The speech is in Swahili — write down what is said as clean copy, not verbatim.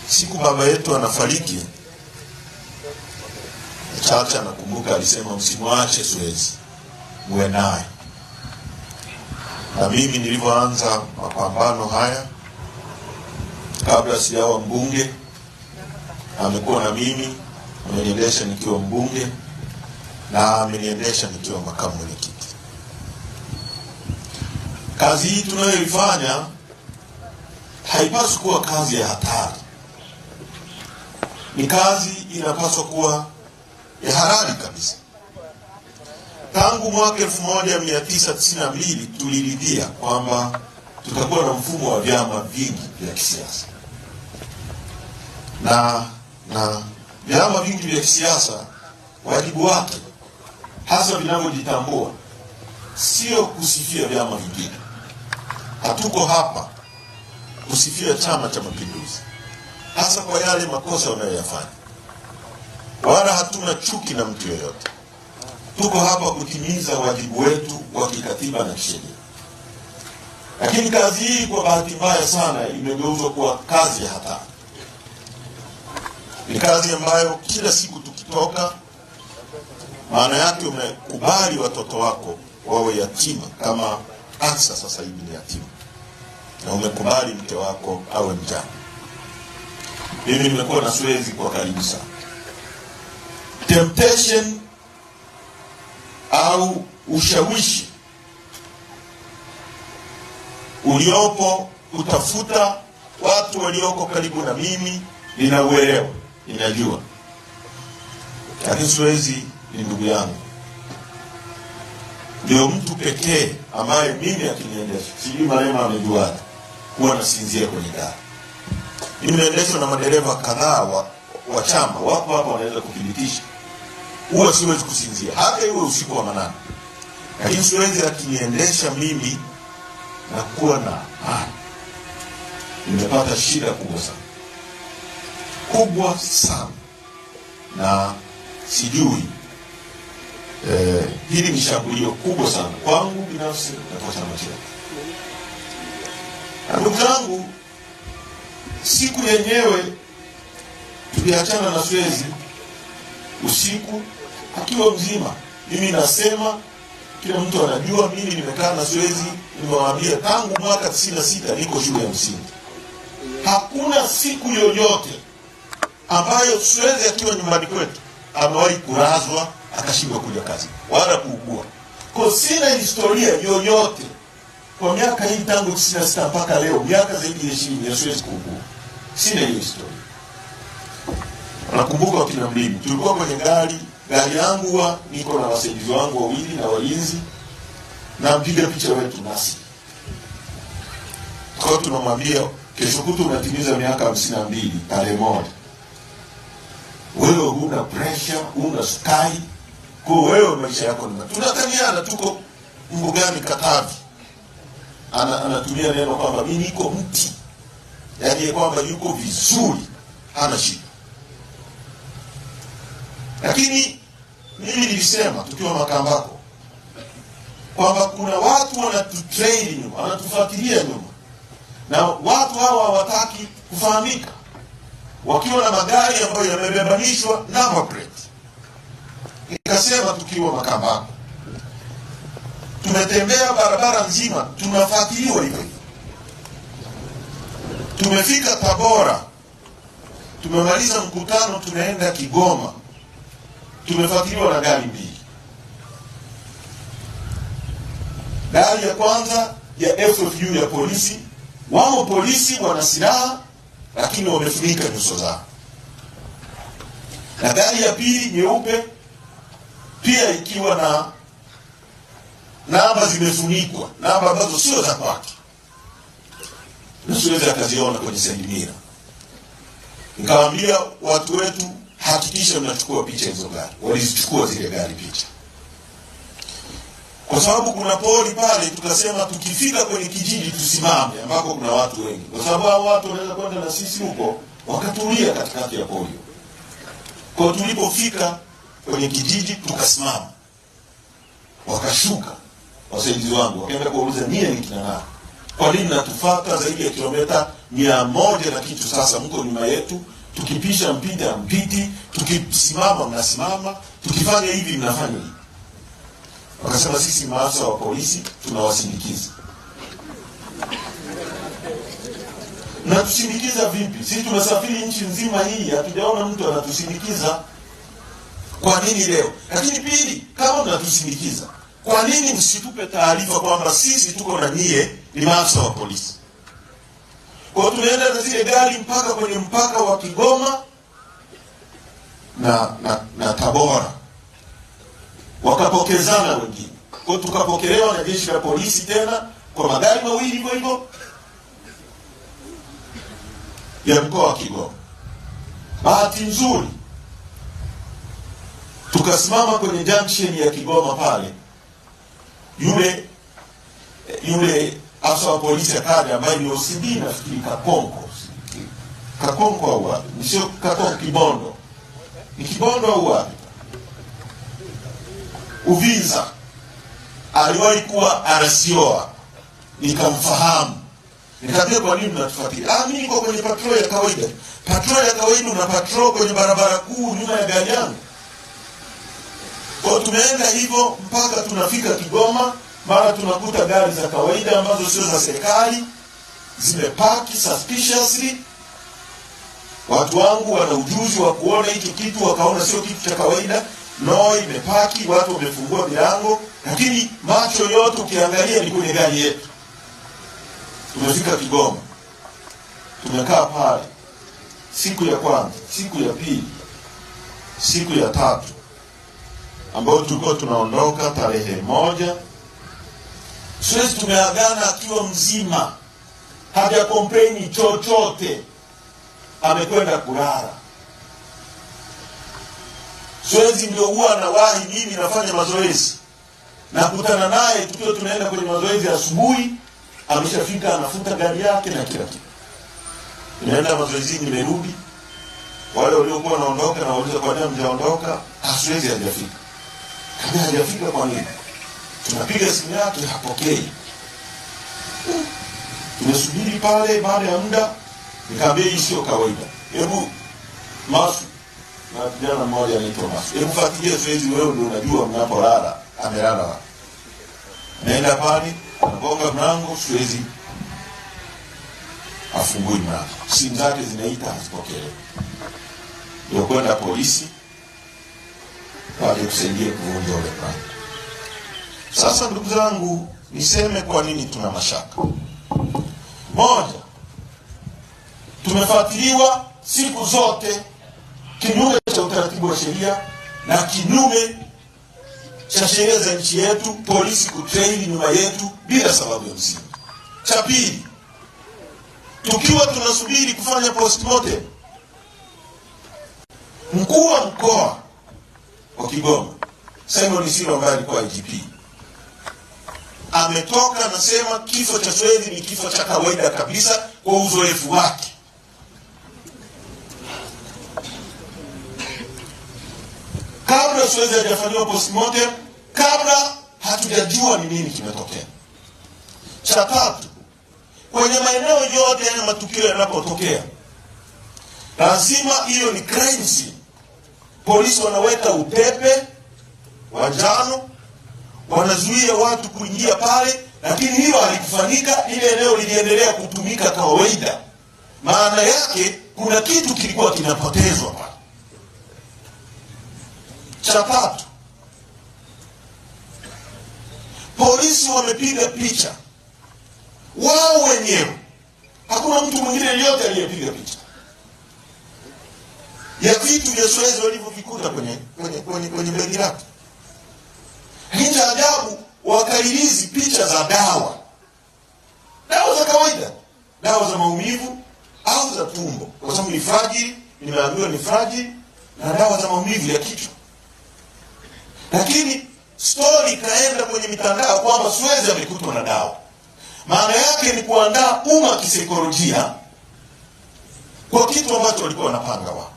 Siku baba yetu anafariki, Chacha nakumbuka alisema msimwache Swezi, muwe naye. Na mimi nilipoanza mapambano haya, kabla sijawa mbunge, amekuwa na mimi, ameniendesha nikiwa mbunge na ameniendesha nikiwa makamu mwenyekiti. Kazi hii tunayoifanya haipaswi kuwa kazi ya hatari. Ni kazi inapaswa kuwa ya halali kabisa. Tangu mwaka 1992 tuliridhia kwamba tutakuwa na mfumo wa vyama vingi vya kisiasa. Na vyama vingi vya kisiasa, wajibu wake hasa vinavyojitambua sio kusifia vyama vingine. Hatuko hapa kusifia Chama cha Mapinduzi, hasa kwa yale makosa wanayoyafanya, wala hatuna chuki na mtu yoyote. Tuko hapa kutimiza wajibu wetu wa kikatiba na kisheria. Lakini kazi hii kwa bahati mbaya sana imegeuzwa kuwa kazi ya hatari. Ni kazi ambayo kila siku tukitoka, maana yake umekubali watoto wako wawe yatima, kama Ansa sasa hivi ni yatima, na umekubali mke wako awe mjane. Mimi nimekuwa na Swezi kwa karibu sana. Temptation au ushawishi uliopo kutafuta watu walioko karibu na mimi, ninauelewa, ninajua. Lakini Swezi ni ndugu yangu, ndio mtu pekee ambaye mimi akiniendesha, sijui Malema amejua, huwa nasinzia kwenye gari. Nimeendeshwa na madereva kadhaa wa chama, wapo hapa wanaweza kuthibitisha, huwa siwezi kusinzia hata iwe usiku wa manane. Lakini Swezi akiniendesha mimi na kuwa na nimepata shida kubwa sana, na sijui hili ni shambulio kubwa sana kwangu binafsi na kwa chama chetu. Na ndugu zangu, siku yenyewe tuliachana na Swezi usiku akiwa mzima. Mimi nasema, kila mtu anajua, mimi nimekaa na Swezi, nimewaambia tangu mwaka 96 niko shule ya msingi. Hakuna siku yoyote ambayo Swezi akiwa nyumbani kwetu amewahi kulazwa akashindwa kuja kazi wala kuugua. Kwa sina historia yoyote kwa miaka hii tangu 96 mpaka leo, miaka zaidi ya 20 ya Swezi kuugua. Sina hiyo historia. Nakumbuka wakati na mlimi tulikuwa kwenye gari yangu, niko na wasaidizi wangu wawili na walinzi, na mpiga picha wetu nasi. Kwa tunamwambia kesho kutu unatimiza miaka 52 tarehe moja. Wewe huna pressure, huna sky, kwa wewe maisha yako ni tunataniana. Tuko mbugani Katavi, anatumia neno kwamba mimi niko mti, yaani kwamba yuko vizuri, hana shida. Lakini mimi nilisema tukiwa Makambako kwamba kuna watu wanatutrain nyuma, wanatufuatilia nyuma, na watu hawa hawataki kufahamika, wakiwa na magari ambayo yamebebanishwa number plate. Nikasema tukiwa Makambako, tumetembea barabara nzima tunafuatiliwa hivyo. Tumefika Tabora, tumemaliza mkutano, tunaenda Kigoma, tumefuatiliwa na gari mbili. Gari ya kwanza ya FFU ya polisi, wao polisi wana silaha lakini wamefunika nyuso zao. Na gari ya pili nyeupe pia ikiwa na namba zimefunikwa, namba ambazo sio za kwake. Nasiwezi akaziona kwenye sendimira. Nikawaambia watu wetu, hakikisha mnachukua picha hizo gari. Walizichukua zile gari picha, kwa sababu kuna poli pale. Tukasema tukifika kwenye kijiji tusimame ambako kuna watu wengi, kwa sababu hao watu wanaweza kwenda na sisi huko wakatulia katikati ya poli. Kwa tulipofika kwenye kijiji tukasimama, wakashuka wasaidizi wangu wakaenda kuuliza nia ni kina nani. Kwa nini natufuata zaidi ya kilomita 100 na kitu? Sasa mko nyuma yetu, tukipisha mpita mpiti, tukisimama mnasimama, tukifanya hivi mnafanya hivi. Wakasema sisi maafisa wa polisi tunawasindikiza. Na tusindikiza vipi? Sisi tumesafiri nchi nzima hii, hatujaona mtu anatusindikiza. Kwa nini leo? Lakini pili, kama mnatusindikiza, kwa nini msitupe taarifa kwamba sisi tuko na nyie ni maafisa wa polisi? Kwa tunaenda na zile gari mpaka kwenye mpaka wa Kigoma na Tabora. Wakapokezana wengine. Kwa tukapokelewa na jeshi la polisi tena kwa magari mawili hivyo hivyo ya mkoa wa Kigoma. Bahati nzuri tukasimama kwenye junction ya Kigoma pale. Yule afisa wa polisi akaja ambaye ni OCD, nafikiri Kakonko au wapi? Sio Kakonko, Kibondo. Ni Kibondo au wapi? Uvinza. Aliwahi kuwa RCO. Nikamfahamu. Nikamwambia kwa nini mnatufuatilia? Mimi niko kwenye patrol ya kawaida. Patrol ya kawaida una patrol kwenye barabara kuu nyuma ya gari yangu. Kwa tumeenda hivyo mpaka tunafika Kigoma, mara tunakuta gari za kawaida ambazo sio za serikali zimepaki suspiciously. Watu wangu wana ujuzi wa kuona hicho kitu, wakaona sio kitu cha kawaida. No, imepaki, watu wamefungua milango, lakini macho yote ukiangalia ni kwenye gari yetu. Tumefika Kigoma. Tumekaa pale siku ya kwanza, siku ya pili, siku ya tatu, ambayo tulikuwa tunaondoka tarehe 1. Suez tumeagana akiwa mzima, haja complain chochote, amekwenda kulala. Suez ndio huwa anawahi, mimi nafanya mazoezi, nakutana naye tukiwa tunaenda kwenye mazoezi asubuhi, ameshafika anafuta gari yake na kila kitu. Nimeenda mazoezi, nimerudi, wale waliokuwa wanaondoka na wauliza kwa nini mjaondoka? Suez hajafika. Kama hajafika kwa nini? Tunapiga simu yake hapokei. Tumesubiri pale, baada ya muda nikamwambia hii sio kawaida. Hebu Masu, na kijana mmoja anaitwa Masu, hebu fuatilia Suez, wewe ndio unajua mnapolala amelala wapi. Naenda pale, anagonga mlango, Suez afungui mlango. Simu zake zinaita hazipokelewi. Ndio kwenda polisi waje kusaidia kuvunja ule mlango. Sasa ndugu zangu, niseme kwa nini tuna mashaka. Moja, tumefuatiliwa siku zote kinyume cha utaratibu wa sheria na kinyume cha sheria za nchi yetu, polisi kutraili nyuma yetu bila sababu ya msingi. Cha pili, tukiwa tunasubiri kufanya postmortem, mkuu wa mkoa wa Kigoma Simon Siro ambaye alikuwa IGP ametoka nasema kifo cha Suez ni kifo cha kawaida kabisa kwa uzoefu wake. Kabla Suez hajafanywa postmortem, kabla hatujajua ni nini kimetokea. Cha tatu, kwenye maeneo yote ya matukio yanapotokea, lazima hiyo ni crime scene. Polisi wanaweka utepe wa njano, wanazuia watu kuingia pale, lakini hilo halikufanyika. Ile eneo liliendelea kutumika kawaida. Maana yake kuna kitu kilikuwa kinapotezwa pale. Cha tatu, polisi wamepiga picha wao wenyewe, hakuna mtu mwingine yeyote aliyepiga picha ya vitu vya Suez walivyovikuta kwenye begi lake. Lakini cha ajabu, wakarilizi picha za dawa za kawaida, dawa za maumivu au za tumbo, kwa sababu ni fragile, nimeambiwa ni fragile, na dawa za maumivu ya kichwa. Lakini story kaenda kwenye mitandao kwamba Suez amekutwa na dawa. Maana yake ni kuandaa umma kisaikolojia kwa kitu ambacho walikuwa wanapanga wao.